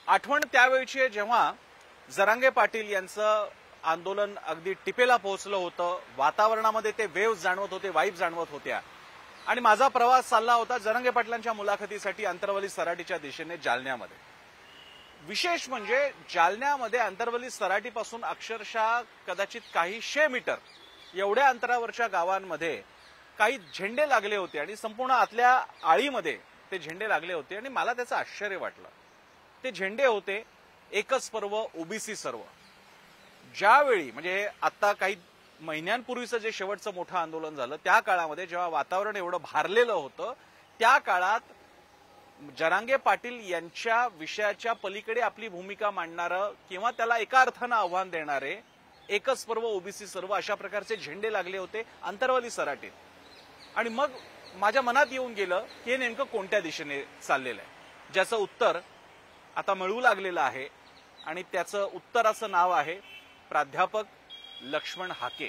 आठवण त्यावेळची आहे जेव्हा जरांगे पाटील यांचं आंदोलन अगदी टिपेला पोहोचलं होतं. वातावरणामध्ये ते वेव्ह जाणवत होते, वाईब जाणवत होत्या. आणि माझा प्रवास चालला होता जरांगे पाटलांच्या मुलाखतीसाठी अंतरवली सराटीच्या दिशेने जालन्यामध्ये. विशेष म्हणजे जालन्यामध्ये अंतरवली सराटीपासून अक्षरशः कदाचित काही 100 मीटर एवढ्या अंतरावरच्या गावांमध्ये काही झेंडे लागले होते आणि संपूर्ण आतल्या आळीमध्ये ते झेंडे लागले होते. आणि मला त्याचं आश्चर्य वाटलं. ते झेंडे होते एकच पर्व ओबीसी सर्व. ज्यावेळी म्हणजे आता काही महिन्यांपूर्वीचं जे शेवटचं मोठं आंदोलन झालं त्या काळामध्ये जेव्हा वातावरण एवढं भारलेलं होतं त्या काळात जरांगे पाटील यांच्या विषयाच्या पलीकडे आपली भूमिका मांडणारं किंवा त्याला एका अर्थानं आव्हान देणारे एकच पर्व ओबीसी सर्व अशा प्रकारचे झेंडे लागले होते अंतरवली सराटीत. आणि मग माझ्या मनात येऊन गेलं की हे नेमकं कोणत्या दिशेने चाललेलं आहे, ज्याचं उत्तर आता मिळू लागलेलं आहे. आणि त्याचं उत्तराचं नाव आहे प्राध्यापक लक्ष्मण हाके.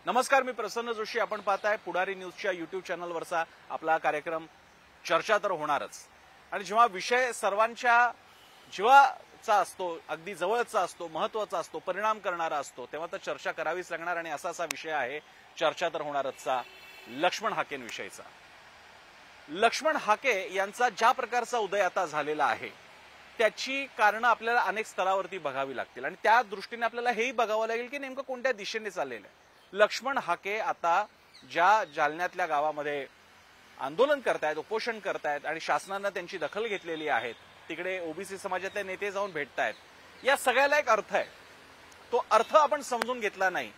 नमस्कार, मी प्रसन्न जोशी. आपण पाहताय पुढारी न्यूजच्या युट्यूब चॅनलवरचा आपला कार्यक्रम चर्चा तर होणारच. आणि जेव्हा विषय सर्वांच्या जीवाचा असतो, अगदी जवळचा असतो, महत्वाचा असतो, परिणाम करणारा असतो, तेव्हा तर चर्चा करावीच लागणार. आणि असा विषय आहे चर्चा तर होणारचचा लक्ष्मण हाकेंविषयीचा. लक्ष्मण हाके यांचा ज्या प्रकारचा उदय आता झालेला आहे त्याची कारणं आपल्याला अनेक स्तरावरती बघावी लागतील. आणि त्या दृष्टीने आपल्याला हेही बघावं लागेल की नेमकं कोणत्या दिशेने चाललेलं आहे. लक्ष्मण हाके आता ज्या जालन्यातल्या गावामध्ये आंदोलन करतायत, उपोषण करतायत आणि शासनानं त्यांची दखल घेतलेली आहे, तिकडे ओबीसी समाजातले नेते जाऊन भेटतायत, या सगळ्याला एक अर्थ आहे. तो अर्थ आपण समजून घेतला नाही.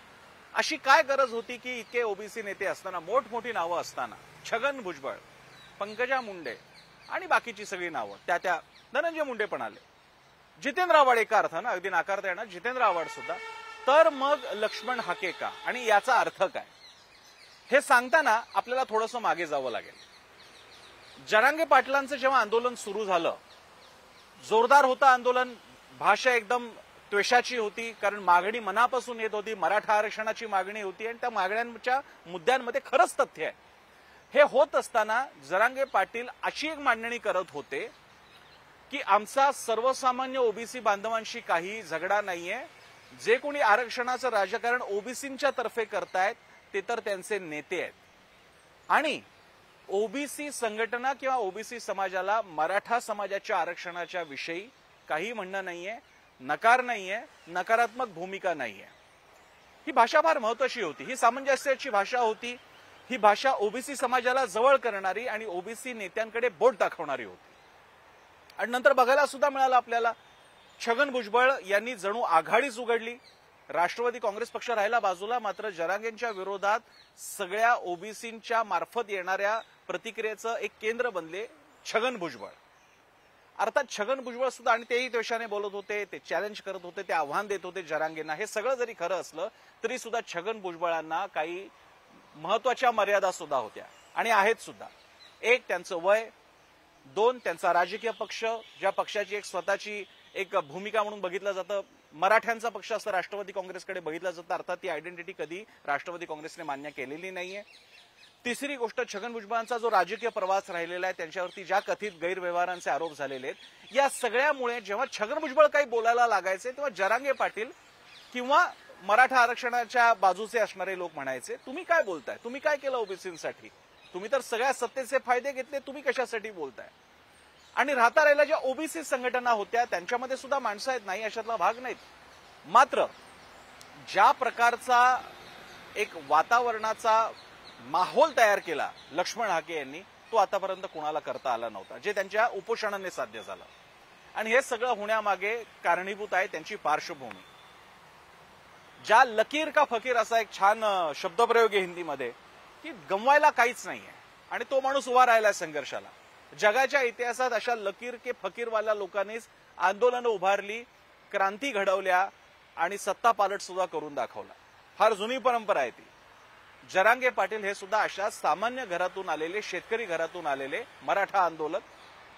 अशी काय गरज होती की इतके ओबीसी नेते असताना, मोठमोठी नावं असताना, छगन भुजबळ, पंकजा मुंडे आणि बाकीची सगळी नावं, त्या धनंजय मुंडे पण आले, जितेंद्र आव्हाड एका अर्थानं, अगदी नाकारता येणार जितेंद्र आव्हाड सुद्धा, तर मग लक्ष्मण हाके का आणि याचा अर्थ काय हे सांगताना आपल्याला थोडंसं मागे जावं लागेल. जरांगे पाटलांचं जेव्हा आंदोलन सुरू झालं, जोरदार होतं आंदोलन, भाषा एकदम त्वेषाची होती, कारण मागणी मनापासून येत होती, मराठा आरक्षणाची मागणी होती आणि त्या मागण्यांच्या मुद्द्यांमध्ये खरंच तथ्य आहे. हे होत असताना जरांगे पाटील अशी एक मांडणी करत होते की आमचा सर्वसामान्य ओबीसी बांधवांशी काही झगडा नाहीये, जे कोणी आरक्षणाचं राजकारण ओबीसींच्या तर्फे करतायत ते तर त्यांचे नेते आहेत. आणि ओबीसी संघटना किंवा ओबीसी समाजाला मराठा समाजाच्या आरक्षणाच्या विषयी काही म्हणणं नाहीये, नकार नाहीये, नकारात्मक भूमिका नाहीये. ही भाषा फार महत्वाची होती, ही सामंजस्याची भाषा होती. ही भाषा ओबीसी समाजाला जवळ करणारी आणि ओबीसी नेत्यांकडे बोट दाखवणारी होती. आणि नंतर बघायला सुद्धा मिळालं आपल्याला, छगन भुजबळ यांनी जणू आघाडीच उघडली. राष्ट्रवादी काँग्रेस पक्ष राहिला बाजूला, मात्र जरांगेंच्या विरोधात सगळ्या ओबीसींच्या मार्फत येणाऱ्या प्रतिक्रियेचं एक केंद्र बनले छगन भुजबळ. अर्थात छगन भुजबळ सुद्धा, आणि तेही द्वेषाने बोलत होते, ते चॅलेंज करत होते, ते आव्हान देत होते जरांगेंना. हे सगळं जरी खरं असलं तरी सुद्धा छगन भुजबळांना काही महत्वाच्या मर्यादा सुद्धा होत्या आणि आहेत सुद्धा. एक, त्यांचं वय. दोन, त्यांचा राजकीय पक्ष, ज्या पक्षाची एक स्वतःची एक भूमिका म्हणून बघितलं जातं. मराठ्यांचा पक्ष असं राष्ट्रवादी काँग्रेसकडे बघितलं जातं. अर्थात ती आयडेंटिटी कधी राष्ट्रवादी काँग्रेसने मान्य केलेली नाहीये. तिसरी गोष्ट, छगन भुजबळांचा जो राजकीय प्रवास राहिलेला आहे, त्यांच्यावरती ज्या कथित गैरव्यवहारांचे आरोप झालेले आहेत, या सगळ्यामुळे जेव्हा छगन भुजबळ काही बोलायला लागायचे तेव्हा जरांगे पाटील किंवा मराठा आरक्षणाच्या बाजूचे असणारे लोक म्हणायचे, तुम्ही काय बोलताय, तुम्ही काय केलं ओबीसींसाठी, तुम्ही तर सगळ्या सत्तेचे फायदे घेतले, तुम्ही कशासाठी बोलताय. आणि राहता राहिल्या ज्या ओबीसी संघटना होत्या त्यांच्यामध्ये सुद्धा माणसं आहेत, नाही अशातला भाग नाहीत. मात्र ज्या प्रकारचा एक वातावरणाचा माहोल तयार केला लक्ष्मण हाके यांनी, तो आतापर्यंत कुणाला करता आला नव्हता, जे त्यांच्या उपोषणाने साध्य झालं. आणि हे सगळं होण्यामागे कारणीभूत आहे त्यांची पार्श्वभूमी. ज्या लकीर का फकीर असा एक छान शब्दप्रयोग आहे हिंदीमध्ये, की गमवायला काहीच नाहीये आणि तो माणूस उभा राहिला संघर्षाला. जगाच्या इतिहासात अशा लकीर के फकीरवाल्या लोकांनीच आंदोलनं उभारली, क्रांती घडवल्या आणि सत्ता पालट सुद्धा करून दाखवला. फार जुनी परंपरा आहे ती. जरांगे पाटील हे सुद्धा अशा सामान्य घरातून आलेले, शेतकरी घरातून आलेले मराठा आंदोलक.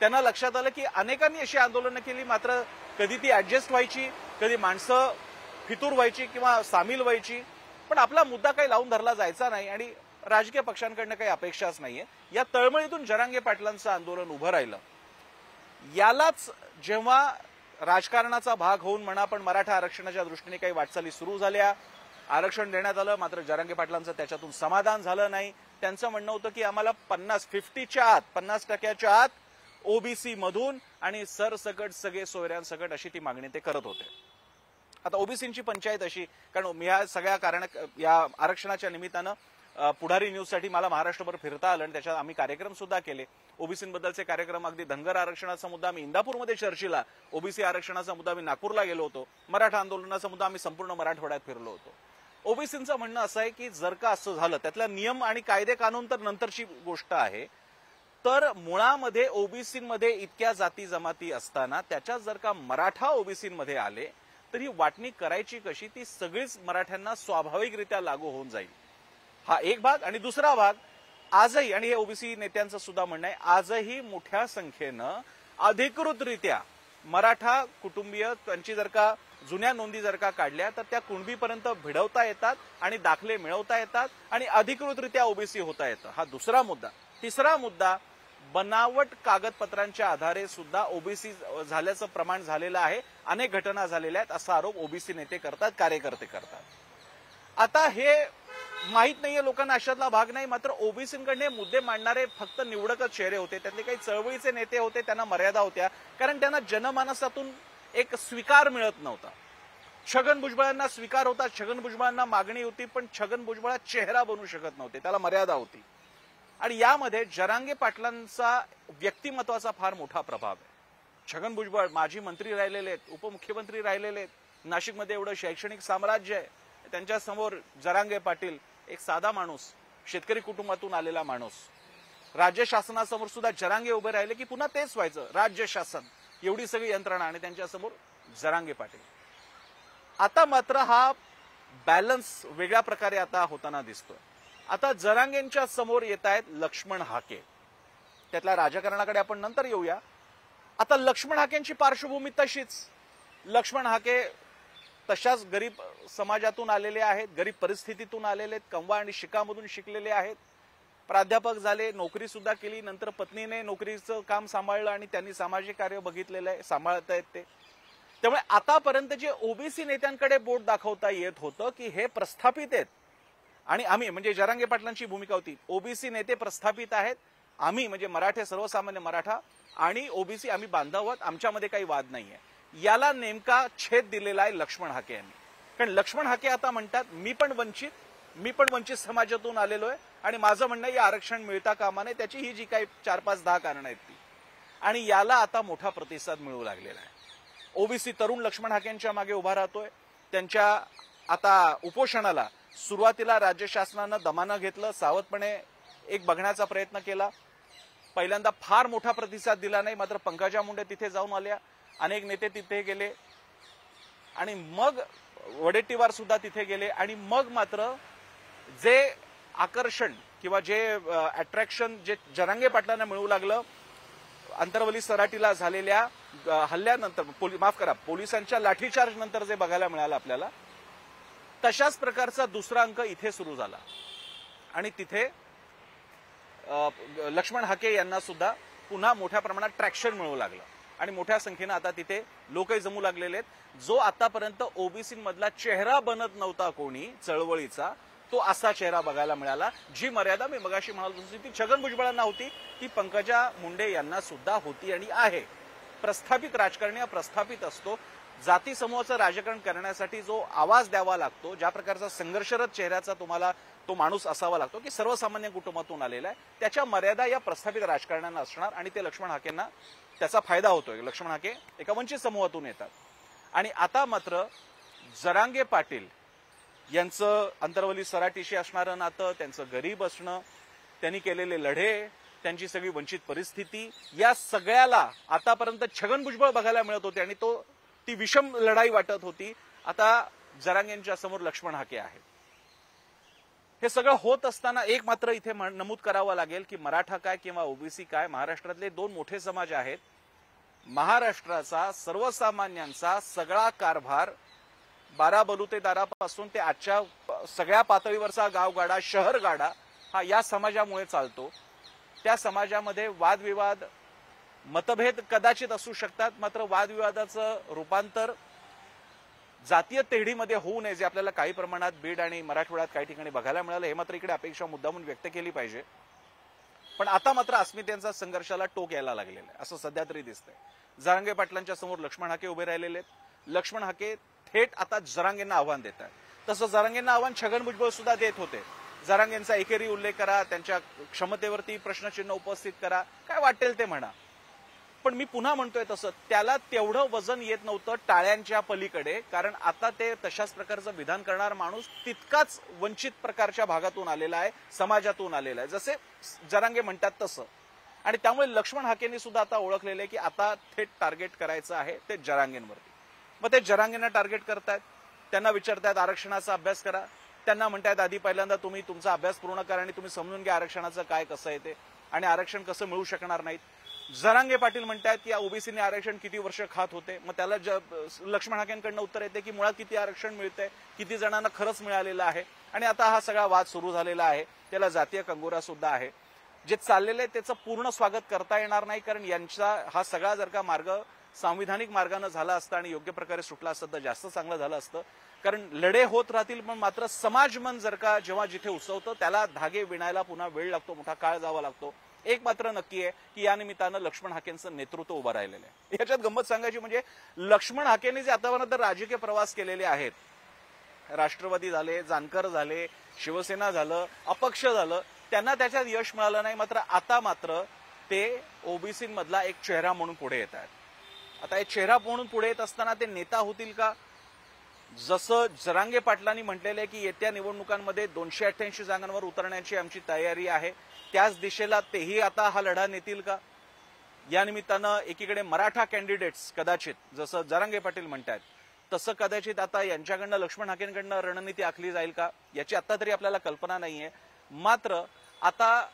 त्यांना लक्षात आलं की अनेकांनी अशी आंदोलनं केली, मात्र कधी ती ऍडजस्ट व्हायची, कधी माणसं फितूर व्हायची किंवा सामील व्हायची, पण आपला मुद्दा काही लावून धरला जायचा नाही आणि राजकीय पक्षांकडनं काही अपेक्षाच नाहीये. या तळमळीतून जरांगे पाटलांचं आंदोलन उभं राहिलं. यालाच जेव्हा राजकारणाचा भाग होऊन म्हणा पण मराठा आरक्षणाच्या दृष्टीने काही वाटचाली सुरू झाल्या, आरक्षण देण्यात आलं, मात्र जरांगे पाटलांचं त्याच्यातून समाधान झालं नाही. त्यांचं म्हणणं होतं की आम्हाला 50% आत ओबीसी मधून आणि सरसकट सगळे सोयऱ्यांसकट अशी ती मागणी ते करत होते. आता ओबीसींची पंचायत अशी, कारण या सगळ्या या आरक्षणाच्या निमित्तानं पुढारी न्यूजसाठी मला महाराष्ट्रभर फिरता आलं आणि त्याच्यात आम्ही कार्यक्रम सुद्धा केले. ओबीसींबद्दलचे कार्यक्रम, अगदी धनगर आरक्षणाचा मुद्दा आम्ही इंदापूरमध्ये चर्चेला, ओबीसी आरक्षणाचा मुद्दा आम्ही नागपूरला गेलो होतो, मराठा आंदोलनाचा मुद्दा आम्ही संपूर्ण मराठवाड्यात फिरलो होतो. ओबीसींचं म्हणणं असं आहे की जर का असं झालं, त्यातला नियम आणि कायदे कानून तर नंतरची गोष्ट आहे, तर मुळामध्ये ओबीसींमध्ये इतक्या जाती जमाती असताना त्याच्यात जर का मराठा ओबीसींमध्ये आले तर ही वाटणी करायची कशी, ती सगळीच मराठ्यांना स्वाभाविकरित्या लागू होऊन जाईल. हा एक भाग. आणि दुसरा भाग, आजही, आणि हे ओबीसी नेत्यांचं सुद्धा म्हणणं आहे, आजही मोठ्या संख्येनं अधिकृतरित्या मराठा कुटुंबीय त्यांची जर का जुन्या नोंदी जर का काढल्या तर त्या कुणबीपर्यंत भिडवता येतात आणि दाखले मिळवता येतात आणि अधिकृतरित्या ओबीसी होता येतं. हा दुसरा मुद्दा. तिसरा मुद्दा, बनावट कागदपत्रांच्या आधारे सुद्धा ओबीसी झाल्याचं प्रमाण झालेलं आहे, अनेक घटना झालेल्या आहेत असा आरोप ओबीसी नेते करतात, कार्यकर्ते करतात. आता हे माहित नाहीये लोकांना, अशातला भाग नाही, मात्र ओबीसींकडे मुद्दे मांडणारे फक्त निवडकच चेहरे होते. त्यातले काही चळवळीचे नेते होते, त्यांना मर्यादा होत्या, कारण त्यांना जनमानसातून एक स्वीकार मिळत नव्हता. छगन भुजबळांना स्वीकार होता, छगन भुजबळांना मागणी होती, पण छगन भुजबळ चेहरा बनू शकत नव्हते, त्याला मर्यादा होती. आणि यामध्ये जरांगे पाटलांचा व्यक्तिमत्वाचा फार मोठा प्रभाव आहे. छगन भुजबळ माजी मंत्री राहिलेले आहेत, उपमुख्यमंत्री राहिलेले आहेत, नाशिकमध्ये एवढं शैक्षणिक साम्राज्य आहे, त्यांच्यासमोर जरांगे पाटील एक साधा माणूस, शेतकरी कुटुंबातून आलेला माणूस. राज्य शासनासमोर सुद्धा जरांगे उभे राहिले की पुन्हा तेच व्हायचं, राज्य शासन, एवढी सगळी यंत्रणा, आणि त्यांच्यासमोर जरांगे पाटील. आता मात्र हा बॅलन्स वेगळ्या प्रकारे आता होताना दिसतोय. आता जरांगेंच्या समोर येत आहेत लक्ष्मण हाके. त्यातल्या राजकारणाकडे आपण नंतर येऊया. आता लक्ष्मण हाकेंची पार्श्वभूमी तशीच. लक्ष्मण हाके तशाच गरीब समाजातून आलेले आहेत, गरीब परिस्थितीतून आलेले आहेत, कंवा आणि शिकामधून शिकलेले आहेत, प्राध्यापक झाले, नोकरी सुद्धा केली, नंतर पत्नीने नोकरीचं काम सांभाळलं आणि त्यांनी सामाजिक कार्य बघितलेलं आहे, सांभाळत आहेत ते. त्यामुळे आतापर्यंत जे ओबीसी नेत्यांकडे बोट दाखवता येत होतं की हे प्रस्थापित आहेत आणि आम्ही, म्हणजे जरांगे पाटलांची भूमिका होती, ओबीसी नेते प्रस्थापित आहेत, आम्ही म्हणजे मराठे, सर्वसामान्य मराठा आणि ओबीसी आम्ही बांधव आहोत, आमच्यामध्ये काही वाद नाहीये. याला नेमका छेद दिलेला आहे लक्ष्मण हाके यांनी. कारण लक्ष्मण हाके आता म्हणतात मी पण वंचित समाजातून आलेलो आहे आणि माझं म्हणणं या आरक्षण मिळता कामा नये, त्याची ही जी काही 4-5-10 कारणं आहेत ती. आणि याला आता मोठा प्रतिसाद मिळू लागलेला आहे. ओबीसी तरुण लक्ष्मण हाकेंच्या मागे उभा राहतोय. त्यांच्या आता उपोषणाला सुरुवातीला राज्य शासनानं दमानं घेतलं, सावधपणे एक बघण्याचा प्रयत्न केला. पहिल्यांदा फार मोठा प्रतिसाद दिला नाही, मात्र पंकजा मुंडे तिथे जाऊन आल्या, अनेक नेते तिथे गेले आणि मग वडेट्टीवार सुद्धा तिथे गेले. आणि मग मात्र जे आकर्षण किंवा जे अट्रॅक्शन जे जरांगे पाटलांना मिळू लागलं अंतरवली सराटीला झालेल्या हल्ल्यानंतर, पोलिसांच्या लाठीचार्ज नंतर जे बघायला मिळालं आपल्याला, तशाच प्रकारचा दुसरा अंक इथे सुरू झाला. आणि तिथे लक्ष्मण हाके यांना सुद्धा पुन्हा मोठ्या प्रमाणात ट्रॅक्शन मिळू लागलं आणि मोठ्या संख्येनं आता तिथे लोकही जमू लागलेले आहेत. जो आतापर्यंत ओबीसीमधला चेहरा बनत नव्हता कोणी चळवळीचा, तो असा चेहरा बघायला मिळाला. जी मर्यादा मी मगाशी म्हणालो ती छगन भुजबळांना होती, ती पंकजा मुंडे यांना सुद्धा होती आणि आहे. प्रस्थापित राजकारणी हा प्रस्थापित असतो. जाती समूहाचं राजकारण करण्यासाठी जो आवाज द्यावा लागतो, ज्या प्रकारचा संघर्षरत चेहऱ्याचा तुम्हाला तो माणूस असावा लागतो की सर्वसामान्य कुटुंबातून आलेला आहे, त्याच्या मर्यादा या प्रस्थापित राजकारण्यांना असणार आणि ते लक्ष्मण हाकेंना त्याचा फायदा होतोय. लक्ष्मण हाके एका वंचित समूहातून येतात आणि आता मात्र जरांगे पाटील यांचं अंतरवली सराटीशी असणारं नातं, त्यांचं गरीब असणं, त्यांनी केलेले लढे, त्यांची सगळी वंचित परिस्थिती, या सगळ्याला आतापर्यंत छगन भुजबळ बघायला मिळत होते आणि ती विषम लढाई वाटत होती. आता जरांगेंच्या समोर लक्ष्मण हाके आहेत. हे सगळं होत असताना एक मात्र इथे नमूद करावं लागेल की मराठा काय किंवा ओबीसी काय, महाराष्ट्रातले दोन मोठे समाज आहेत. महाराष्ट्राचा सर्वसामान्यांचा सगळा कारभार बारा बलुतेदारापासून ते आजच्या सगळ्या पातळीवरचा गावगाडा, शहरगाडा हा या समाजामुळे चालतो. त्या समाजामध्ये वादविवाद मतभेद कदाचित असू शकतात, मात्र वादविवादाचं रूपांतर जातीय तेढीमध्ये होऊ नये, जे आपल्याला काही प्रमाणात बीड आणि मराठवाड्यात काही ठिकाणी बघायला मिळालं, हे मात्र इकडे अपेक्षा मुद्दामून व्यक्त केली पाहिजे. पण आता मात्र अस्मितेचा संघर्षाला टोक यायला लागलेला आहे असं सध्या तरी दिसतंय. जरांगे पाटलांच्या समोर लक्ष्मण हाके उभे राहिलेले आहेत. लक्ष्मण हाके थेट आता जरांगेंना आव्हान देत आहेत. तसं जरांगेंना आव्हान छगन भुजबळ सुद्धा देत होते. जरांगेंचा एकेरी उल्लेख करा, त्यांच्या क्षमतेवरती प्रश्नचिन्ह उपस्थित करा, काय वाटेल ते म्हणा. पण मी पुन्हा म्हणतोय तसं त्याला तेवढं वजन येत नव्हतं टाळ्यांच्या पलीकडे, कारण आता ते तशाच प्रकारचं विधान करणारा माणूस तितकाच वंचित प्रकारच्या भागातून आलेला आहे, समाजातून आलेला आहे, जसे जरांगे म्हणतात तसं. आणि त्यामुळे लक्ष्मण हाकेंनी सुद्धा आता ओळखलेलं आहे की आता थेट टार्गेट करायचं आहे ते जरांगेंवरती. मग ते जरांगेंना टार्गेट करतायत, त्यांना विचारतायत आरक्षणाचा अभ्यास करा, त्यांना म्हणतायत आधी पहिल्यांदा तुम्ही तुमचा अभ्यास पूर्ण करा आणि तुम्ही समजून घ्या आरक्षणाचं काय कसं आहे ते आणि आरक्षण कसं मिळू शकणार नाहीत. जरांगे पाटील म्हणतात की ओबीसीने आरक्षण किती वर्ष खात होते. मग त्याला लक्ष्मण हाकेंकडनं उत्तर येते की मुळात किती आरक्षण मिळतंय, किती जणांना खरंच मिळालेलं आहे. आणि आता हा सगळा वाद सुरू झालेला आहे, त्याला जातीय कंगोरा सुद्धा आहे. जे चाललेलं आहे त्याचं पूर्ण स्वागत करता येणार नाही, कारण यांचा हा सगळा जर का मार्ग संविधानिक मार्गाने झाला असता आणि योग्य प्रकारे सुटला असता तर जास्त चांगलं झालं असतं. कारण लढे होत राहतील, पण मात्र समाज मन जर का जेव्हा जिथे उसवतं त्याला धागे विणायला पुन्हा वेळ लागतो, मोठा काळ जावा लागतो. एक मात्र नक्की आहे की या निमित्तानं लक्ष्मण हाकेंचं नेतृत्व उभं राहिलेलं आहे. याच्यात गंमत सांगायची म्हणजे लक्ष्मण हाकेंनी जे आतापर्यंत राजकीय प्रवास केलेले आहेत, राष्ट्रवादी झाले, जानकर झाले, शिवसेना झालं, अपक्ष झालं, त्यांना त्याच्यात यश मिळालं नाही. मात्र आता मात्र ते ओबीसी मधला एक चेहरा म्हणून पुढे येत आहेत. आता एक चेहरा म्हणून पुढे येत असताना ते नेता होतील का? जसं जरांगे पाटलांनी म्हटलेलं आहे की येत्या निवडणुकांमध्ये 288 जागांवर उतरण्याची आमची तयारी आहे, त्याच दिशेला तेही आता हा लढा नेतील का? या निमित्तानं एकीकडे मराठा कॅन्डिडेट्स कदाचित जसं जरांगे पाटील म्हणतात तसं कदाचित आता यांच्याकडनं लक्ष्मण हाकेंकडनं रणनीती आखली जाईल का, याची आता तरी आपल्याला कल्पना नाहीये. मात्र आता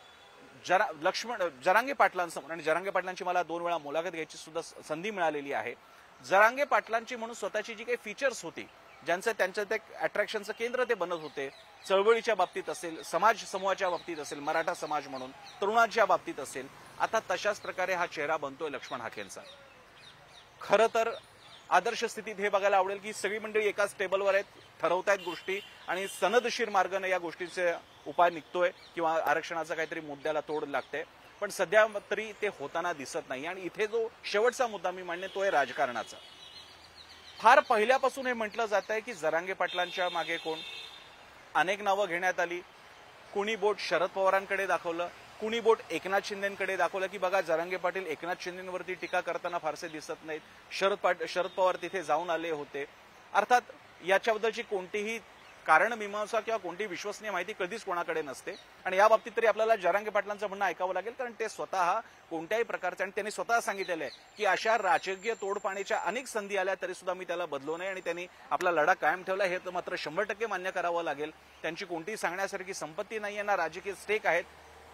जरांगे पाटलांसमोर, आणि जरांगे पाटलांची मला 2 वेळा मुलाखत घ्यायची सुद्धा संधी मिळालेली आहे. जरांगे पाटलांची म्हणून स्वतःची जी काही फीचर्स होती, ज्यांचं त्यांच्या ते अट्रॅक्शनचं केंद्र ते बनत होते, चळवळीच्या बाबतीत असेल, समाज समूहाच्या बाबतीत असेल, मराठा समाज म्हणून तरुणांच्या बाबतीत असेल, आता तशाच प्रकारे हा चेहरा बनतोय लक्ष्मण हाकेंचा. खरं तर आदर्श स्थितीत हे बघायला आवडेल की सगळी मंडळी एकाच टेबलवर आहेत, ठरवतायत गोष्टी आणि सनदशीर मार्गाने या गोष्टीचे उपाय निघतोय किंवा आरक्षणाचा काहीतरी मुद्द्याला तोड लागते. पण सध्या तरी ते होताना दिसत नाही. आणि इथे जो शेवटचा मुद्दा मी मांडणे तो आहे राजकारणाचा. फार पहिल्यापासून हे म्हटलं जात आहे की जरांगे पाटलांच्या मागे कोण, अनेक नावं घेण्यात आली. कुणी बोट शरद पवारांकडे दाखवलं, कुणी बोट एकनाथ शिंदेकडे दाखवलं की बघा जरांगे पाटील एकनाथ शिंदेवरती टीका करताना फारसे दिसत नाहीत, शरद पवार तिथे जाऊन आले होते. अर्थात याच्याबद्दलची कोणतीही कारण मीमांसा किंवा कोणतीही विश्वसनीय माहिती कधीच कोणाकडे नसते. आणि या बाबतीत तरी आपल्याला जरांगे पाटलांचं म्हणणं ऐकावं लागेल, कारण ते स्वतः कोणत्याही प्रकारचे, आणि त्यांनी स्वतः सांगितलेलं आहे की अशा राजकीय तोडपाण्याच्या अनेक संधी आल्या तरी सुद्धा मी त्याला बदलू नये आणि त्यांनी आपला लढा कायम ठेवला. हे तर मात्र 100% मान्य करावं लागेल. त्यांची कोणतीही सांगण्यासारखी संपत्ती नाहीये, ना राजकीय स्टेक आहेत.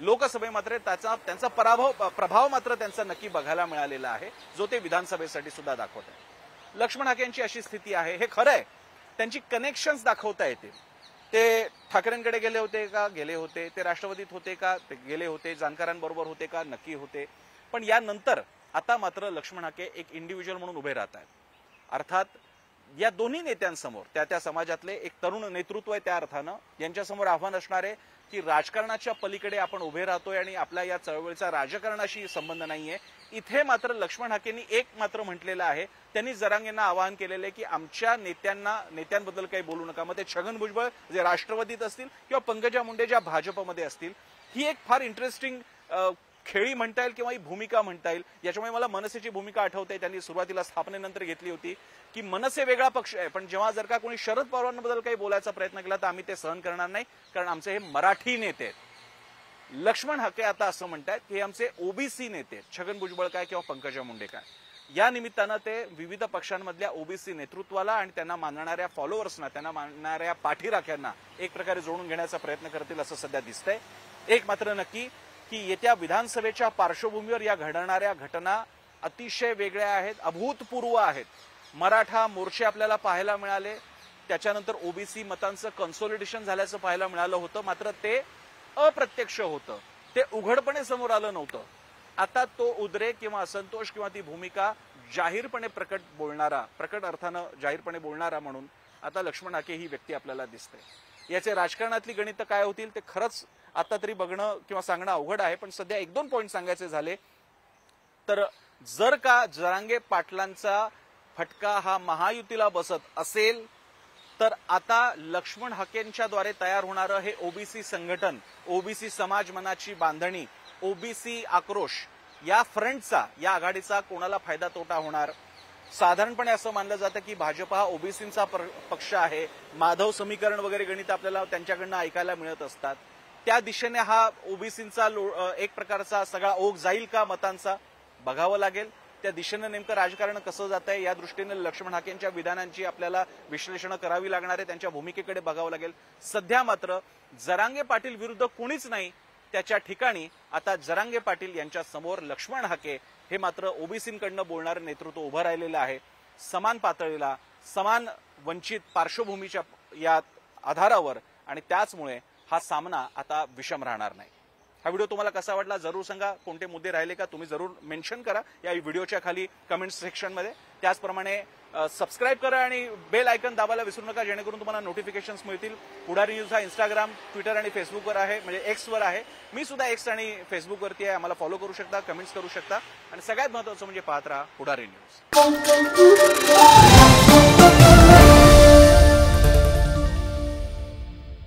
लोकसभे मात्र त्यांचा प्रभाव मात्र त्यांचा नक्की बघायला मिळालेला आहे, जो ते विधानसभेसाठी सुद्धा दाखवत आहे. लक्ष्मण हाकेंची अशी स्थिती आहे, हे खरं आहे. त्यांची कनेक्शन्स दाखवता येते. ते ठाकरेंकडे गेले होते का? गेले होते. ते राष्ट्रवादीत होते का? ते गेले होते. जानकरांबरोबर होते का? नक्की होते. पण यानंतर आता मात्र लक्ष्मण हाके एक इंडिव्हिज्युअल म्हणून उभे राहत आहेत. अर्थात या दोन्ही नेत्यांसमोर त्या समाजातले एक तरुण नेतृत्व आहे, त्या अर्थानं यांच्यासमोर आव्हान असणार आहे की राजकारणाच्या पलीकडे आपण उभे राहतोय आणि आपल्या या चळवळीचा राजकारणाशी संबंध नाहीये. इथे मात्र लक्ष्मण हाकेंनी एक मात्र म्हटलेलं आहे, त्यांनी जरांगेंना आवाहन केलेलं आहे की आमच्या नेत्यांबद्दल काही बोलू नका. मग ते छगन भुजबळ जे राष्ट्रवादीत असतील किंवा पंकजा मुंडे ज्या भाजपमध्ये असतील. ही एक फार इंटरेस्टिंग खेळी म्हणता येईल किंवा ही भूमिका म्हणता येईल. याच्यामुळे मला मनसेची भूमिका आठवते. त्यांनी सुरुवातीला स्थापनेनंतर घेतली होती की मनसे वेगळा पक्ष आहे, पण जेव्हा जर का कोणी शरद पवारांबद्दल काही बोलायचा प्रयत्न केला तर आम्ही ते सहन करणार नाही, कारण आमचे हे मराठी नेते आहेत. लक्ष्मण हाके आता असं म्हणतात की हे आमचे ओबीसी नेते, छगन भुजबळ काय किंवा पंकजा मुंडे काय. या निमित्तानं ते विविध पक्षांमधल्या ओबीसी नेतृत्वाला आणि त्यांना मानणाऱ्या फॉलोअर्सना, त्यांना मानणाऱ्या पाठीराख्यांना एक प्रकारे जोडून घेण्याचा प्रयत्न करतील असं सध्या दिसतंय. एक मात्र नक्की की येत्या विधानसभेच्या पार्श्वभूमीवर या घडणाऱ्या घटना अतिशय वेगळ्या आहेत, अभूतपूर्व आहेत. मराठा मोर्चे आपल्याला पाहायला मिळाले, त्याच्यानंतर ओबीसी मतांचं कन्सोलिडेशन झाल्याचं पाहायला मिळालं होतं. मात्र ते अप्रत्यक्ष होतं, ते उघडपणे समोर आलं नव्हतं. आता तो उद्रेक किंवा असंतोष किंवा ती भूमिका जाहीरपणे प्रकट अर्थानं जाहीरपणे बोलणारा म्हणून आता लक्ष्मण हाके ही व्यक्ती आपल्याला दिसते. याचे राजकारणातली गणित काय होतील ते खरंच आता तरी बघणं किंवा सांगणं अवघड आहे. पण सध्या 1-2 पॉइंट सांगायचे झाले तर जर का जरांगे पाटलांचा फटका हा महायुतीला बसत असेल तर आता लक्ष्मण हाकेंच्या द्वारे तयार होणारं हे ओबीसी संघटन, ओबीसी समाज मनाची बांधणी, ओबीसी आक्रोश या फ्रंटचा, या आघाडीचा कोणाला फायदा तोटा होणार? साधारणपणे असं मानलं जातं की भाजप हा ओबीसींचा पक्ष आहे. माधव समीकरण वगैरे गणित आपल्याला त्यांच्याकडनं ऐकायला मिळत असतात. त्या दिशेने हा ओबीसींचा एक प्रकारचा सगळा ओघ जाईल का मतांचा बघावं लागेल. त्या दिशेनं नेमकं राजकारण कसं जात आहे या दृष्टीने लक्ष्मण हाकेंच्या विधानांची आपल्याला विश्लेषण करावी लागणार आहे. त्यांच्या भूमिकेकडे बघावं लागेल. सध्या मात्र जरांगे पाटील विरुद्ध कोणीच नाही त्याच्या ठिकाणी आता जरांगे पाटील यांच्या समोर लक्ष्मण हाके हे मात्र ओबीसींकडनं बोलणारं नेतृत्व उभं राहिलेलं आहे. समान पातळीला, समान वंचित पार्श्वभूमीच्या या आधारावर आणि त्याचमुळे हा सामना आता विषम राहणार नाही. हा व्हिडिओ तुम्हाला कसा वाटला जरूर सांगा. कोणते मुद्दे राहिले का तुम्ही जरूर मेन्शन करा या व्हिडिओच्या खाली कमेंट सेक्शनमध्ये. त्याचप्रमाणे सबस्क्राईब करा आणि बेल आयकॉन दाबायला विसरू नका जेणेकरून तुम्हाला नोटिफिकेशन्स मिळतील. पुढारी न्यूज हा इंस्टाग्राम, ट्विटर आणि फेसबुकवर आहे, म्हणजे एक्सवर आहे. मी सुद्धा एक्स आणि फेसबुकवरती आहे. आम्हाला फॉलो करू शकता, कमेंट्स करू शकता आणि सगळ्यात महत्त्वाचं म्हणजे पाहत राहा पुढारी न्यूज.